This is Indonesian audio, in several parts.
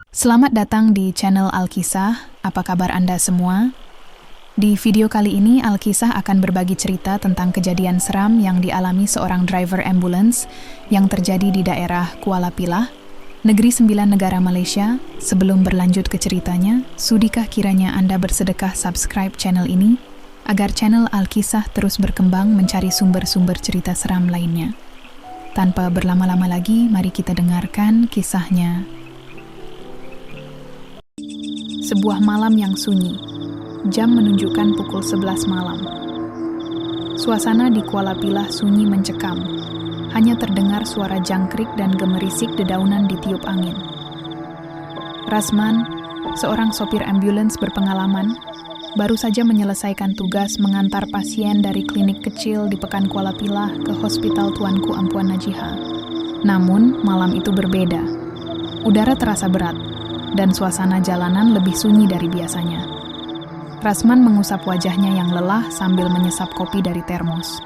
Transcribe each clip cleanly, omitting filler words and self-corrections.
Selamat datang di channel Alkisah. Apa kabar Anda semua? Di video kali ini, Alkisah akan berbagi cerita tentang kejadian seram yang dialami seorang driver ambulans yang terjadi di daerah Kuala Pilah, Negeri Sembilan Negara Malaysia. Sebelum berlanjut ke ceritanya, sudikah kiranya Anda bersedekah subscribe channel ini agar channel Alkisah terus berkembang mencari sumber-sumber cerita seram lainnya. Tanpa berlama-lama lagi, mari kita dengarkan kisahnya. Sebuah malam yang sunyi. Jam menunjukkan pukul 11 malam. Suasana di Kuala Pilah sunyi mencekam. Hanya terdengar suara jangkrik dan gemerisik dedaunan ditiup angin. Rasman, seorang sopir ambulans berpengalaman, baru saja menyelesaikan tugas mengantar pasien dari klinik kecil di Pekan Kuala Pilah ke Hospital Tuanku Ampuan Najihah. Namun, malam itu berbeda. Udara terasa berat, dan suasana jalanan lebih sunyi dari biasanya. Rasman mengusap wajahnya yang lelah sambil menyesap kopi dari termos.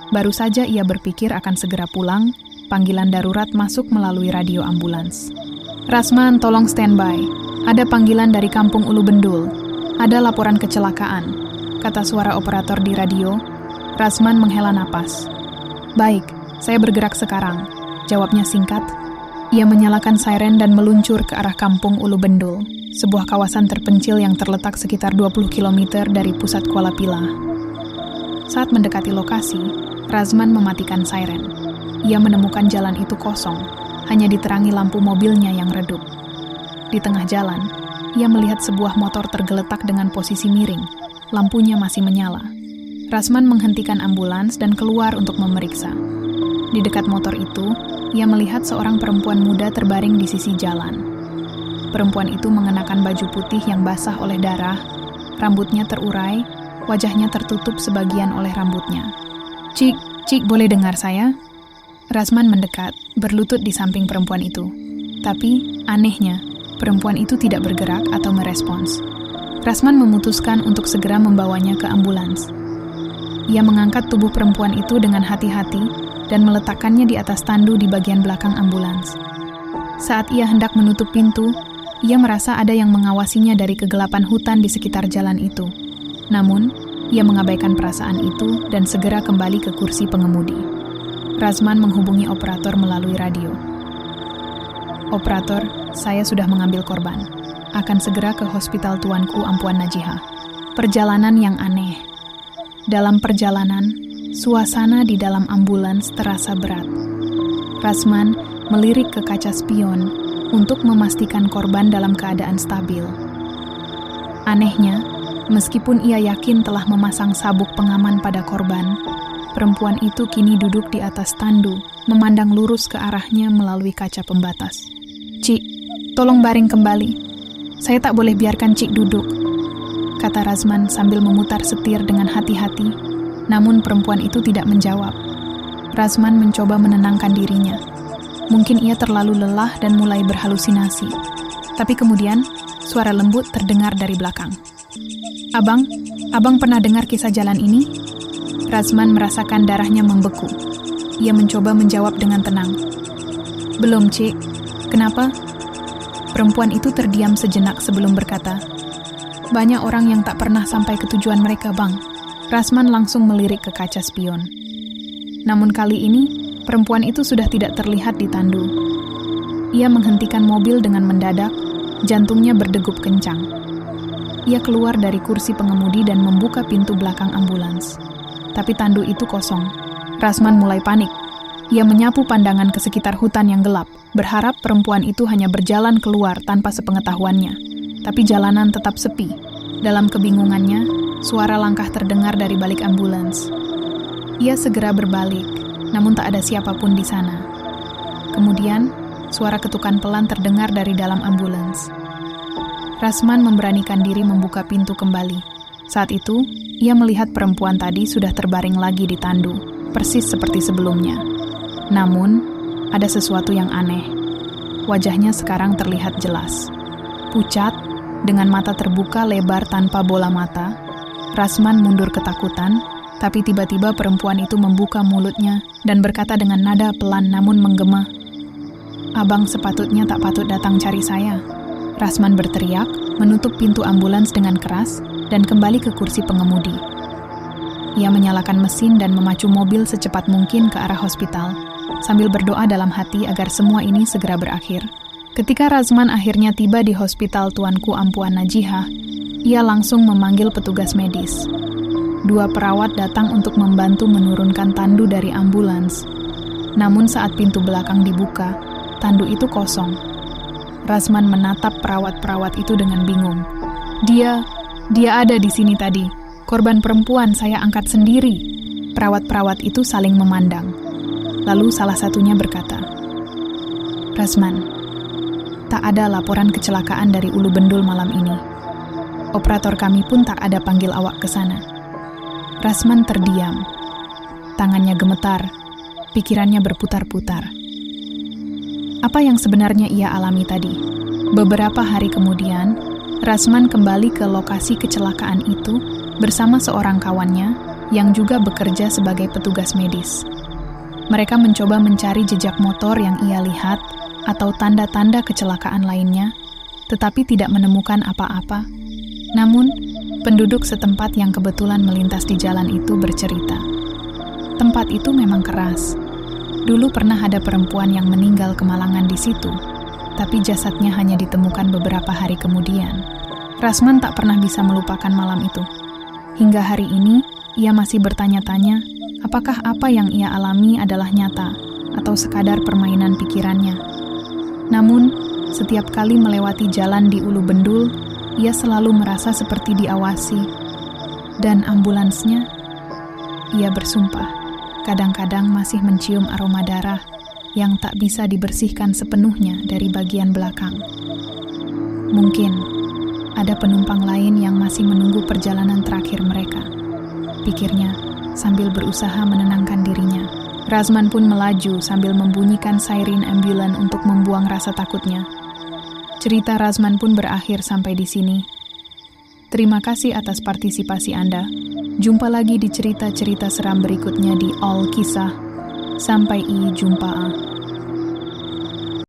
Baru saja ia berpikir akan segera pulang, panggilan darurat masuk melalui radio ambulans. "Rasman, tolong standby. Ada panggilan dari Kampung Ulu Bendul. Ada laporan kecelakaan," kata suara operator di radio. Rasman menghela napas. "Baik, saya bergerak sekarang," jawabnya singkat. Ia menyalakan siren dan meluncur ke arah Kampung Ulu Bendul, sebuah kawasan terpencil yang terletak sekitar 20 km dari pusat Kuala Pilah. Saat mendekati lokasi, Rasman mematikan siren. Ia menemukan jalan itu kosong, hanya diterangi lampu mobilnya yang redup. Di tengah jalan, ia melihat sebuah motor tergeletak dengan posisi miring. Lampunya masih menyala. Rasman menghentikan ambulans dan keluar untuk memeriksa. Di dekat motor itu, ia melihat seorang perempuan muda terbaring di sisi jalan. Perempuan itu mengenakan baju putih yang basah oleh darah, rambutnya terurai, wajahnya tertutup sebagian oleh rambutnya. Cik, boleh dengar saya?" Rasman mendekat, berlutut di samping perempuan itu. Tapi, anehnya, perempuan itu tidak bergerak atau merespons. Rasman memutuskan untuk segera membawanya ke ambulans. Ia mengangkat tubuh perempuan itu dengan hati-hati dan meletakkannya di atas tandu di bagian belakang ambulans. Saat ia hendak menutup pintu, ia merasa ada yang mengawasinya dari kegelapan hutan di sekitar jalan itu. Namun, ia mengabaikan perasaan itu dan segera kembali ke kursi pengemudi. Rasman menghubungi operator melalui radio. "Operator, saya sudah mengambil korban. Akan segera ke Hospital Tuanku Ampuan Najihah." Perjalanan yang aneh. Dalam perjalanan, suasana di dalam ambulans terasa berat. Rasman melirik ke kaca spion untuk memastikan korban dalam keadaan stabil. Anehnya, meskipun ia yakin telah memasang sabuk pengaman pada korban, perempuan itu kini duduk di atas tandu, memandang lurus ke arahnya melalui kaca pembatas. "Cik, tolong baring kembali. Saya tak boleh biarkan Cik duduk," kata Rasman sambil memutar setir dengan hati-hati. Namun perempuan itu tidak menjawab. Rasman mencoba menenangkan dirinya. Mungkin ia terlalu lelah dan mulai berhalusinasi. Tapi kemudian, suara lembut terdengar dari belakang. Abang pernah dengar kisah jalan ini?" Rasman merasakan darahnya membeku. Ia mencoba menjawab dengan tenang. "Belum, Cik. Kenapa?" Perempuan itu terdiam sejenak sebelum berkata, "Banyak orang yang tak pernah sampai ke tujuan mereka, Bang." Rasman langsung melirik ke kaca spion. Namun kali ini, perempuan itu sudah tidak terlihat di tandu. Ia menghentikan mobil dengan mendadak, jantungnya berdegup kencang. Ia keluar dari kursi pengemudi dan membuka pintu belakang ambulans. Tapi tandu itu kosong. Rasman mulai panik. Ia menyapu pandangan ke sekitar hutan yang gelap, berharap perempuan itu hanya berjalan keluar tanpa sepengetahuannya. Tapi jalanan tetap sepi. Dalam kebingungannya, suara langkah terdengar dari balik ambulans. Ia segera berbalik, namun tak ada siapapun di sana. Kemudian, suara ketukan pelan terdengar dari dalam ambulans. Rasman memberanikan diri membuka pintu kembali. Saat itu, ia melihat perempuan tadi sudah terbaring lagi di tandu, persis seperti sebelumnya. Namun, ada sesuatu yang aneh. Wajahnya sekarang terlihat jelas. Pucat, dengan mata terbuka lebar tanpa bola mata. Rasman mundur ketakutan, tapi tiba-tiba perempuan itu membuka mulutnya dan berkata dengan nada pelan namun menggema, "Abang sepatutnya tak patut datang cari saya. Rasman berteriak, menutup pintu ambulans dengan keras, dan kembali ke kursi pengemudi. Ia menyalakan mesin dan memacu mobil secepat mungkin ke arah hospital, sambil berdoa dalam hati agar semua ini segera berakhir. Ketika Razman akhirnya tiba di hospital Tuanku Ampuan Najihah, ia langsung memanggil petugas medis. 2 perawat datang untuk membantu menurunkan tandu dari ambulans. Namun saat pintu belakang dibuka, tandu itu kosong. Razman menatap perawat-perawat itu dengan bingung. Dia ada di sini tadi. Korban perempuan saya angkat sendiri. Perawat-perawat itu saling memandang. Lalu salah satunya berkata, Razman, tak ada laporan kecelakaan dari Ulu Bendul malam ini. Operator kami pun tak ada panggil awak ke sana. Razman terdiam. Tangannya gemetar, pikirannya berputar-putar. Apa yang sebenarnya ia alami tadi? Beberapa hari kemudian, Razman kembali ke lokasi kecelakaan itu bersama seorang kawannya yang juga bekerja sebagai petugas medis. Mereka mencoba mencari jejak motor yang ia lihat atau tanda-tanda kecelakaan lainnya, tetapi tidak menemukan apa-apa. Namun, penduduk setempat yang kebetulan melintas di jalan itu bercerita. Tempat itu memang keras. Dulu pernah ada perempuan yang meninggal kemalangan di situ, tapi jasadnya hanya ditemukan beberapa hari kemudian. Razman tak pernah bisa melupakan malam itu. Hingga hari ini, ia masih bertanya-tanya, apakah apa yang ia alami adalah nyata atau sekadar permainan pikirannya. Namun, setiap kali melewati jalan di Ulu Bendul, ia selalu merasa seperti diawasi. Dan ambulansnya, ia bersumpah, kadang-kadang masih mencium aroma darah yang tak bisa dibersihkan sepenuhnya dari bagian belakang. Mungkin ada penumpang lain yang masih menunggu perjalanan terakhir mereka, pikirnya sambil berusaha menenangkan dirinya. Razman pun melaju sambil membunyikan siren ambulan untuk membuang rasa takutnya. Cerita Razman pun berakhir sampai di sini. Terima kasih atas partisipasi Anda. Jumpa lagi di cerita-cerita seram berikutnya di All Kisah. Sampai jumpa.